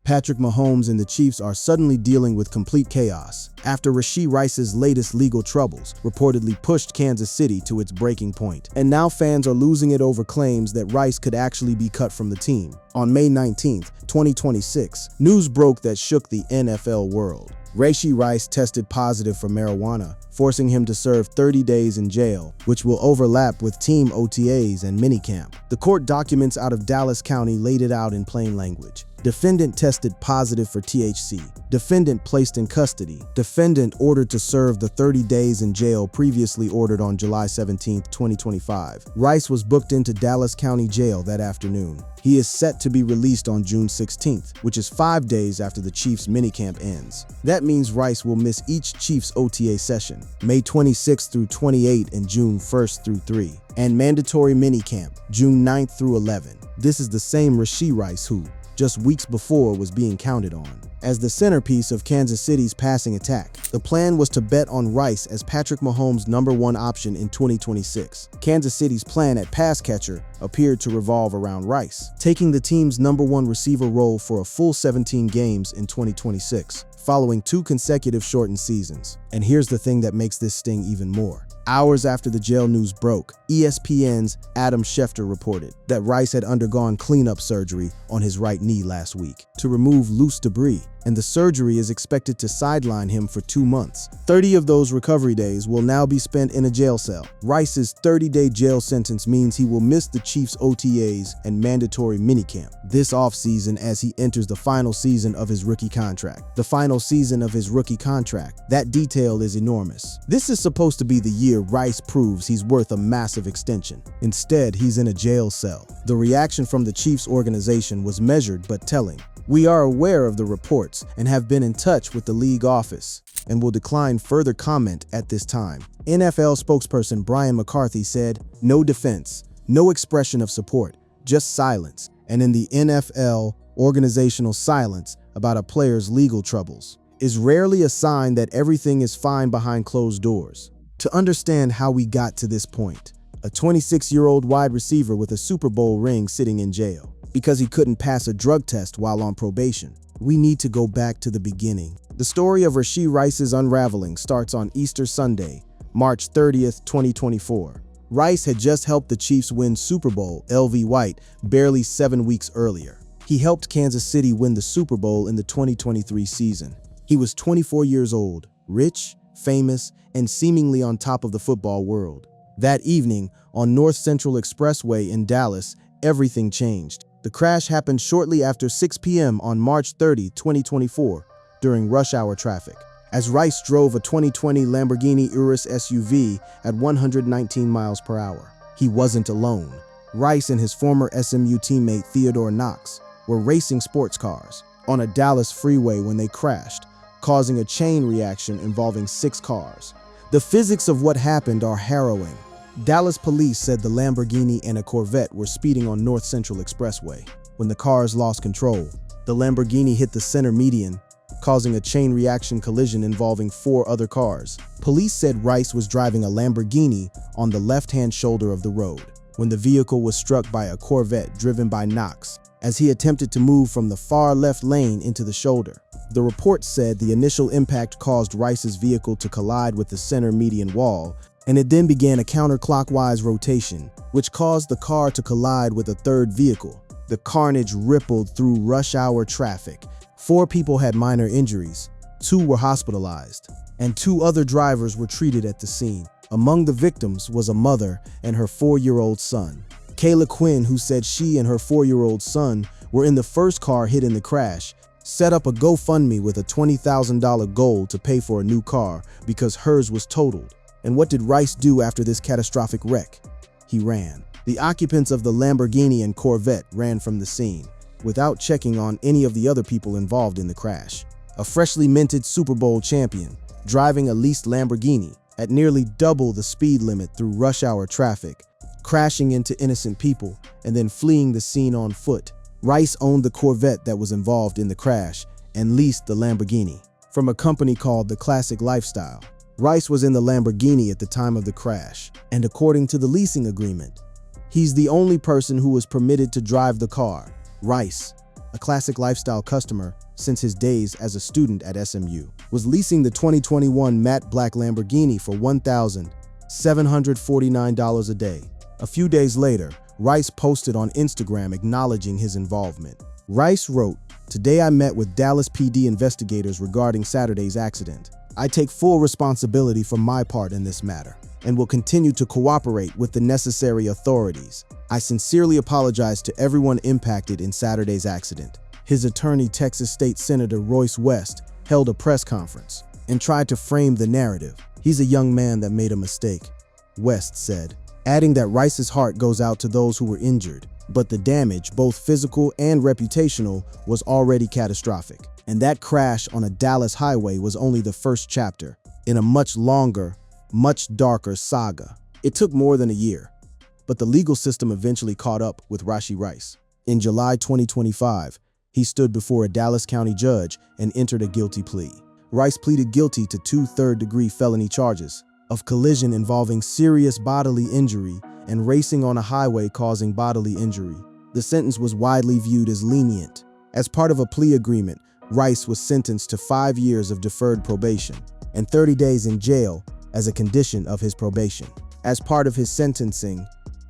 Patrick Mahomes and the Chiefs are suddenly dealing with complete chaos after Rashee Rice's latest legal troubles reportedly pushed Kansas City to its breaking point. And now fans are losing it over claims that Rice could actually be cut from the team. On May 19, 2026, news broke that shook the NFL world. Rashee Rice tested positive for marijuana, forcing him to serve 30 days in jail, which will overlap with team OTAs and minicamp. The court documents out of Dallas County laid it out in plain language. Defendant tested positive for THC. Defendant placed in custody. Defendant ordered to serve the 30 days in jail previously ordered on July 17, 2025. Rice was booked into Dallas County Jail that afternoon. He is set to be released on June 16th, which is 5 days after the Chiefs minicamp ends. That means Rice will miss each Chiefs OTA session, May 26 through 28 and June 1st through 3, and mandatory minicamp, June 9th through 11. This is the same Rashee Rice who, just weeks before, was being counted on as the centerpiece of Kansas City's passing attack. The plan was to bet on Rice as Patrick Mahomes' #1 option in 2026. Kansas City's plan at pass catcher appeared to revolve around Rice, taking the team's #1 receiver role for a full 17 games in 2026, following 2 consecutive shortened seasons. And here's the thing that makes this sting even more. Hours after the jail news broke, ESPN's Adam Schefter reported that Rice had undergone cleanup surgery on his right knee last week to remove loose debris, and the surgery is expected to sideline him for 2 months. 30 of those recovery days will now be spent in a jail cell. Rice's 30-day jail sentence means he will miss the Chiefs' OTAs and mandatory minicamp this offseason as he enters the final season of his rookie contract. The final season of his rookie contract. That detail is enormous. This is supposed to be the year Rice proves he's worth a massive extension. Instead, he's in a jail cell. The reaction from the Chiefs organization was measured but telling. We are aware of the reports and have been in touch with the league office and will decline further comment at this time. NFL spokesperson Brian McCarthy said, "No defense, no expression of support, just silence." And in the NFL, organizational silence about a player's legal troubles is rarely a sign that everything is fine behind closed doors. To understand how we got to this point, a 26-year-old wide receiver with a Super Bowl ring sitting in jail because he couldn't pass a drug test while on probation. We need to go back to the beginning. The story of Rashee Rice's unraveling starts on Easter Sunday, March 30th, 2024. Rice had just helped the Chiefs win Super Bowl LV White barely 7 weeks earlier. He helped Kansas City win the Super Bowl in the 2023 season. He was 24 years old, rich, famous, and seemingly on top of the football world. That evening, on North Central Expressway in Dallas, everything changed. The crash happened shortly after 6 p.m. on March 30, 2024, during rush hour traffic, as Rice drove a 2020 Lamborghini Urus SUV at 119 miles per hour. He wasn't alone. Rice and his former SMU teammate Theodore Knox were racing sports cars on a Dallas freeway when they crashed, causing a chain reaction involving 6 cars. The physics of what happened are harrowing. Dallas police said the Lamborghini and a Corvette were speeding on North Central Expressway. When the cars lost control, the Lamborghini hit the center median, causing a chain reaction collision involving 4 other cars. Police said Rice was driving a Lamborghini on the left-hand shoulder of the road when the vehicle was struck by a Corvette driven by Knox as he attempted to move from the far left lane into the shoulder. The report said the initial impact caused Rice's vehicle to collide with the center median wall, and it then began a counterclockwise rotation, which caused the car to collide with a third vehicle. The carnage rippled through rush hour traffic. 4 people had minor injuries, 2 were hospitalized, and 2 other drivers were treated at the scene. Among the victims was a mother and her 4-year-old son. Kayla Quinn, who said she and her 4-year-old son were in the first car hit in the crash, set up a GoFundMe with a $20,000 goal to pay for a new car because hers was totaled. And what did Rice do after this catastrophic wreck? He ran. The occupants of the Lamborghini and Corvette ran from the scene without checking on any of the other people involved in the crash. A freshly minted Super Bowl champion, driving a leased Lamborghini at nearly double the speed limit through rush hour traffic, crashing into innocent people, and then fleeing the scene on foot. Rice owned the Corvette that was involved in the crash and leased the Lamborghini from a company called The Classic Lifestyle. Rice was in the Lamborghini at the time of the crash, and according to the leasing agreement, he's the only person who was permitted to drive the car. Rice, a classic lifestyle customer since his days as a student at SMU, was leasing the 2021 matte black Lamborghini for $1,749 a day. A few days later, Rice posted on Instagram acknowledging his involvement. Rice wrote, "Today I met with Dallas PD investigators regarding Saturday's accident. I take full responsibility for my part in this matter and will continue to cooperate with the necessary authorities. I sincerely apologize to everyone impacted in Saturday's accident." His attorney, Texas State Senator Royce West, held a press conference and tried to frame the narrative. "He's a young man that made a mistake," West said, adding that Rice's heart goes out to those who were injured, but the damage, both physical and reputational, was already catastrophic. And that crash on a Dallas highway was only the first chapter in a much longer, much darker saga. It took more than a year, but the legal system eventually caught up with Rashee Rice. In July 2025, he stood before a Dallas County judge and entered a guilty plea. Rice pleaded guilty to 2 third-degree felony charges of collision involving serious bodily injury and racing on a highway causing bodily injury. The sentence was widely viewed as lenient. As part of a plea agreement, Rice was sentenced to 5 years of deferred probation and 30 days in jail as a condition of his probation. As part of his sentencing,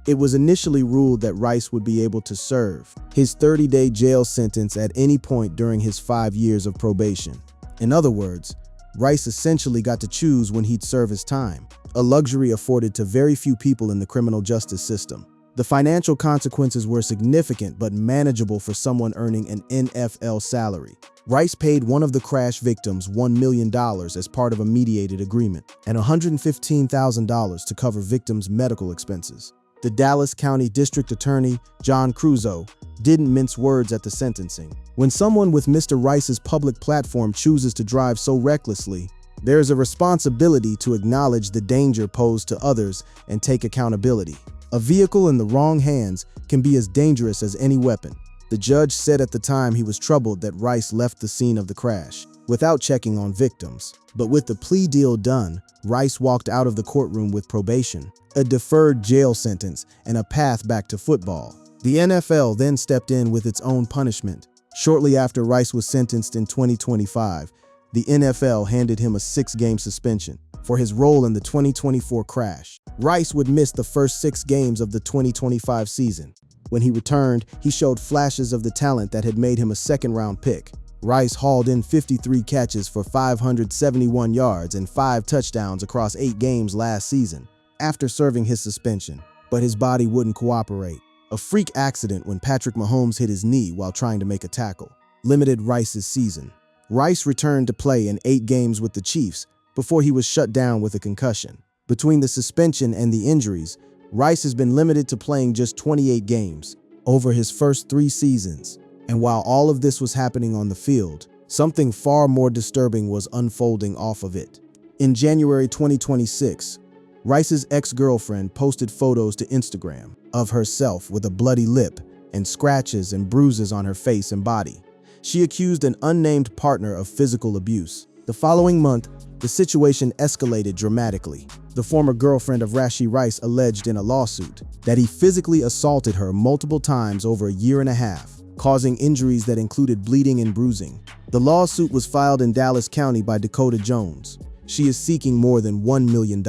it was initially ruled that Rice would be able to serve his 30-day jail sentence at any point during his 5 years of probation. In other words, Rice essentially got to choose when he'd serve his time, a luxury afforded to very few people in the criminal justice system. The financial consequences were significant but manageable for someone earning an NFL salary. Rice paid one of the crash victims $1 million as part of a mediated agreement and $115,000 to cover victims' medical expenses. The Dallas County District Attorney, John Crusoe, didn't mince words at the sentencing. When someone with Mr. Rice's public platform chooses to drive so recklessly, there is a responsibility to acknowledge the danger posed to others and take accountability. A vehicle in the wrong hands can be as dangerous as any weapon. The judge said at the time he was troubled that Rice left the scene of the crash without checking on victims. But with the plea deal done, Rice walked out of the courtroom with probation, a deferred jail sentence, and a path back to football. The NFL then stepped in with its own punishment. Shortly after Rice was sentenced in 2025, the NFL handed him a 6-game suspension for his role in the 2024 crash. Rice would miss the first 6 games of the 2025 season. When he returned, he showed flashes of the talent that had made him a second-round pick. Rice hauled in 53 catches for 571 yards and 5 touchdowns across 8 games last season after serving his suspension, but his body wouldn't cooperate. A freak accident when Patrick Mahomes hit his knee while trying to make a tackle limited Rice's season. Rice returned to play in 8 games with the Chiefs before he was shut down with a concussion. Between the suspension and the injuries, Rice has been limited to playing just 28 games over his first 3 seasons. And while all of this was happening on the field, something far more disturbing was unfolding off of it. In January 2026, Rice's ex-girlfriend posted photos to Instagram of herself with a bloody lip and scratches and bruises on her face and body. She accused an unnamed partner of physical abuse. The following month, the situation escalated dramatically. The former girlfriend of Rashee Rice alleged in a lawsuit that he physically assaulted her multiple times over a year and a half, causing injuries that included bleeding and bruising. The lawsuit was filed in Dallas County by Dakota Jones. She is seeking more than $1 million,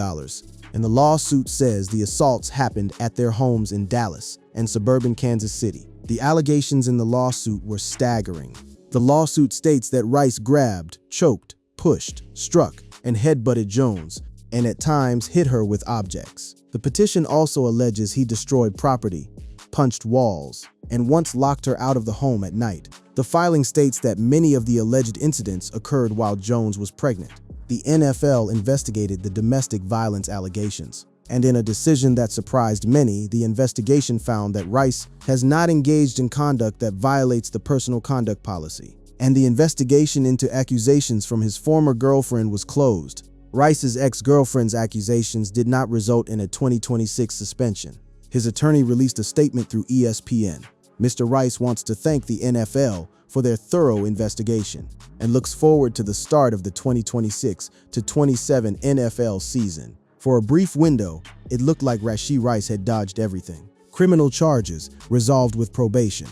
and the lawsuit says the assaults happened at their homes in Dallas and suburban Kansas City. The allegations in the lawsuit were staggering. The lawsuit states that Rice grabbed, choked, pushed, struck, and headbutted Jones, and at times hit her with objects. The petition also alleges he destroyed property, punched walls, and once locked her out of the home at night. The filing states that many of the alleged incidents occurred while Jones was pregnant. The NFL investigated the domestic violence allegations, and in a decision that surprised many, the investigation found that Rice has not engaged in conduct that violates the personal conduct policy, and the investigation into accusations from his former girlfriend was closed. Rice's ex-girlfriend's accusations did not result in a 2026 suspension. His attorney released a statement through ESPN. Mr. Rice wants to thank the NFL for their thorough investigation and looks forward to the start of the 2026-27 NFL season. For a brief window, it looked like Rashee Rice had dodged everything. Criminal charges resolved with probation,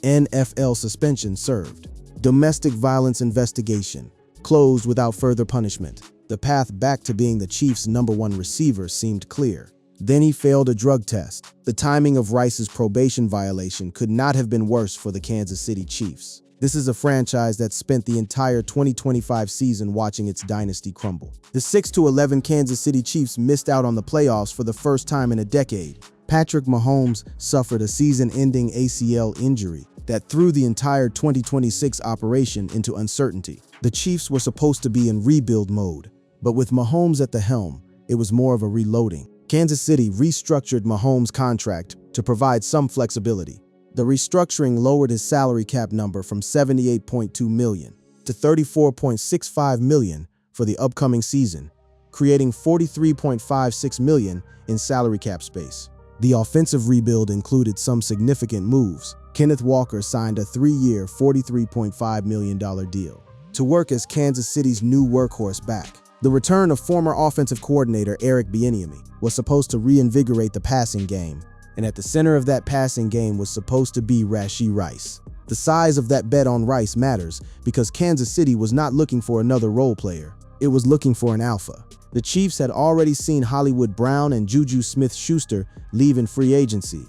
NFL suspension served. Domestic violence investigation closed without further punishment. The path back to being the Chiefs' #1 receiver seemed clear. Then he failed a drug test. The timing of Rice's probation violation could not have been worse for the Kansas City Chiefs. This is a franchise that spent the entire 2025 season watching its dynasty crumble. The 6-11 Kansas City Chiefs missed out on the playoffs for the first time in a decade. Patrick Mahomes suffered a season-ending ACL injury that threw the entire 2026 operation into uncertainty. The Chiefs were supposed to be in rebuild mode, but with Mahomes at the helm, it was more of a reloading. Kansas City restructured Mahomes' contract to provide some flexibility. The restructuring lowered his salary cap number from $78.2 million to $34.65 million for the upcoming season, creating $43.56 million in salary cap space. The offensive rebuild included some significant moves. Kenneth Walker signed a 3-year, $43.5 million deal to work as Kansas City's new workhorse back. The return of former offensive coordinator Eric Bieniemy was supposed to reinvigorate the passing game, and at the center of that passing game was supposed to be Rashee Rice. The size of that bet on Rice matters because Kansas City was not looking for another role player. It was looking for an alpha. The Chiefs had already seen Hollywood Brown and Juju Smith-Schuster leave in free agency,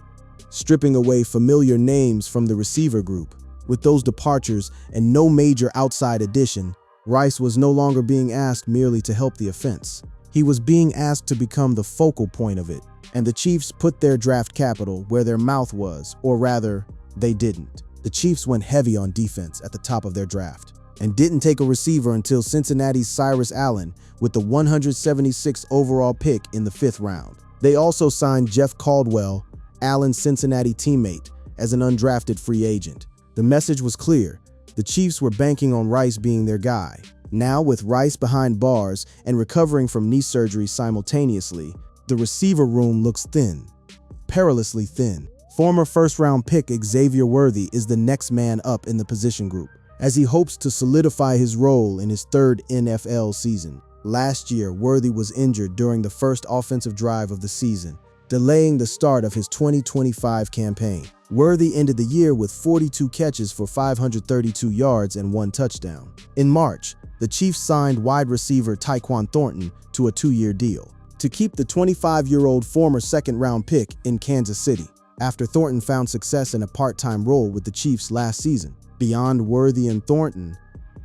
stripping away familiar names from the receiver group. With those departures and no major outside addition, Rice was no longer being asked merely to help the offense. He was being asked to become the focal point of it, and the Chiefs put their draft capital where their mouth was, or rather, they didn't. The Chiefs went heavy on defense at the top of their draft, and didn't take a receiver until Cincinnati's Cyrus Allen with the 176th overall pick in the 5th round. They also signed Jeff Caldwell, Allen's Cincinnati teammate, as an undrafted free agent. The message was clear. The Chiefs were banking on Rice being their guy. Now, with Rice behind bars and recovering from knee surgery simultaneously, the receiver room looks thin, perilously thin. Former first-round pick Xavier Worthy is the next man up in the position group, as he hopes to solidify his role in his 3rd NFL season. Last year, Worthy was injured during the first offensive drive of the season, delaying the start of his 2025 campaign. Worthy ended the year with 42 catches for 532 yards and 1 touchdown. In March, the Chiefs signed wide receiver Tyquan Thornton to a 2-year deal to keep the 25-year-old former second-round pick in Kansas City, after Thornton found success in a part-time role with the Chiefs last season. Beyond Worthy and Thornton,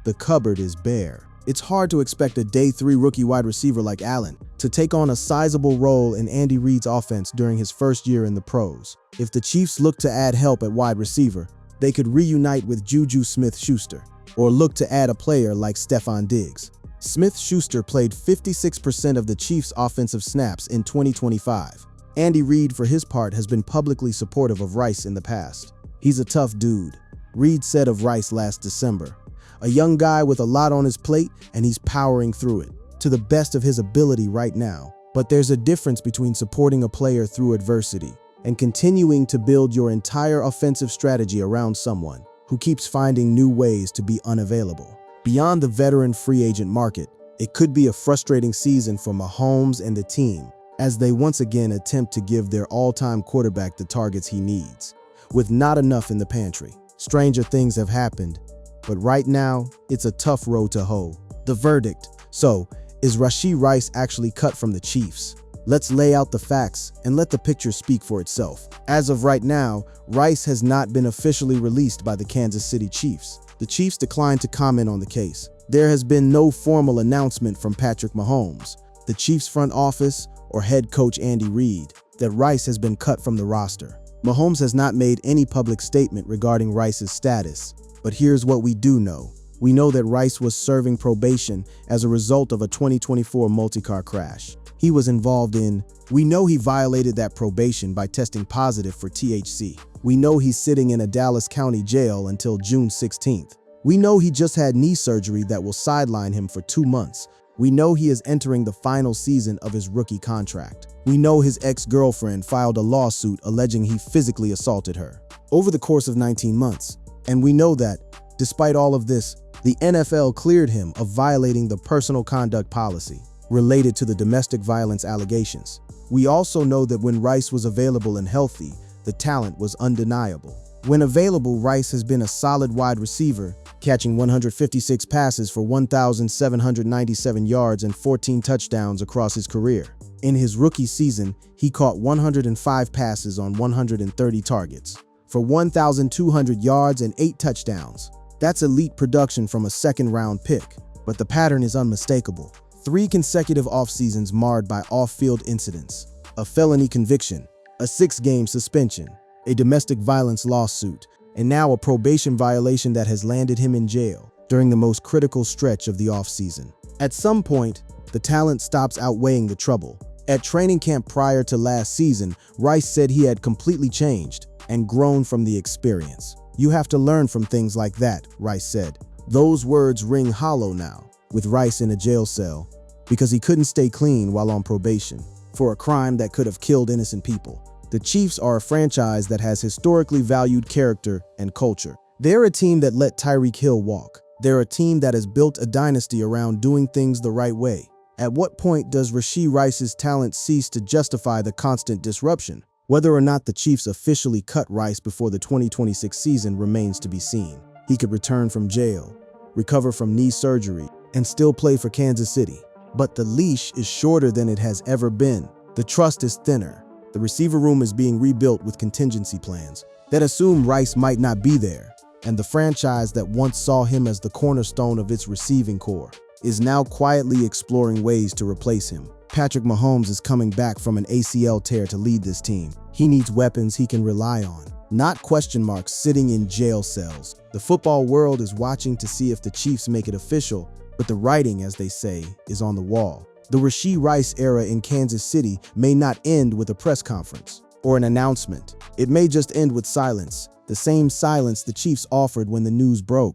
the cupboard is bare. It's hard to expect a day 3 rookie wide receiver like Allen to take on a sizable role in Andy Reid's offense during his first year in the pros. If the Chiefs look to add help at wide receiver, they could reunite with Juju Smith-Schuster, or look to add a player like Stephon Diggs. Smith-Schuster played 56% of the Chiefs' offensive snaps in 2025. Andy Reid, for his part, has been publicly supportive of Rice in the past. He's a tough dude, Reid said of Rice last December. A young guy with a lot on his plate, and he's powering through it, to the best of his ability right now. But there's a difference between supporting a player through adversity and continuing to build your entire offensive strategy around someone who keeps finding new ways to be unavailable. Beyond the veteran free agent market, it could be a frustrating season for Mahomes and the team as they once again attempt to give their all-time quarterback the targets he needs, with not enough in the pantry. Stranger things have happened, but right now, it's a tough road to hoe. The verdict. So, is Rashee Rice actually cut from the Chiefs? Let's lay out the facts and let the picture speak for itself. As of right now, Rice has not been officially released by the Kansas City Chiefs. The Chiefs declined to comment on the case. There has been no formal announcement from Patrick Mahomes, the Chiefs front office, or head coach Andy Reid that Rice has been cut from the roster. Mahomes has not made any public statement regarding Rice's status, but here's what we do know. We know that Rice was serving probation as a result of a 2024 multi-car crash he was involved in. We know he violated that probation by testing positive for THC. We know he's sitting in a Dallas County jail until June 16th. We know he just had knee surgery that will sideline him for 2 months. We know he is entering the final season of his rookie contract. We know his ex-girlfriend filed a lawsuit alleging he physically assaulted her over the course of 19 months. And we know that, despite all of this, the NFL cleared him of violating the personal conduct policy related to the domestic violence allegations. We also know that when Rice was available and healthy, the talent was undeniable. When available, Rice has been a solid wide receiver, catching 156 passes for 1,797 yards and 14 touchdowns across his career. In his rookie season, he caught 105 passes on 130 targets for 1,200 yards and 8 touchdowns. That's elite production from a second-round pick, but the pattern is unmistakable. 3 consecutive off-seasons marred by off-field incidents, a felony conviction, a 6-game suspension, a domestic violence lawsuit, and now a probation violation that has landed him in jail during the most critical stretch of the offseason. At some point, the talent stops outweighing the trouble. At training camp prior to last season, Rice said he had completely changed and grown from the experience. "You have to learn from things like that," Rice said. Those words ring hollow now, with Rice in a jail cell because he couldn't stay clean while on probation for a crime that could have killed innocent people. The Chiefs are a franchise that has historically valued character and culture. They're a team that let Tyreek Hill walk. They're a team that has built a dynasty around doing things the right way. At what point does Rashee Rice's talent cease to justify the constant disruption? Whether or not the Chiefs officially cut Rice before the 2026 season remains to be seen. He could return from jail, recover from knee surgery, and still play for Kansas City. But the leash is shorter than it has ever been. The trust is thinner. The receiver room is being rebuilt with contingency plans that assume Rice might not be there, and the franchise that once saw him as the cornerstone of its receiving core is now quietly exploring ways to replace him. Patrick Mahomes is coming back from an ACL tear to lead this team. He needs weapons he can rely on, not question marks sitting in jail cells. The football world is watching to see if the Chiefs make it official, but the writing, as they say, is on the wall. The Rashee Rice era in Kansas City may not end with a press conference or an announcement. It may just end with silence, the same silence the Chiefs offered when the news broke.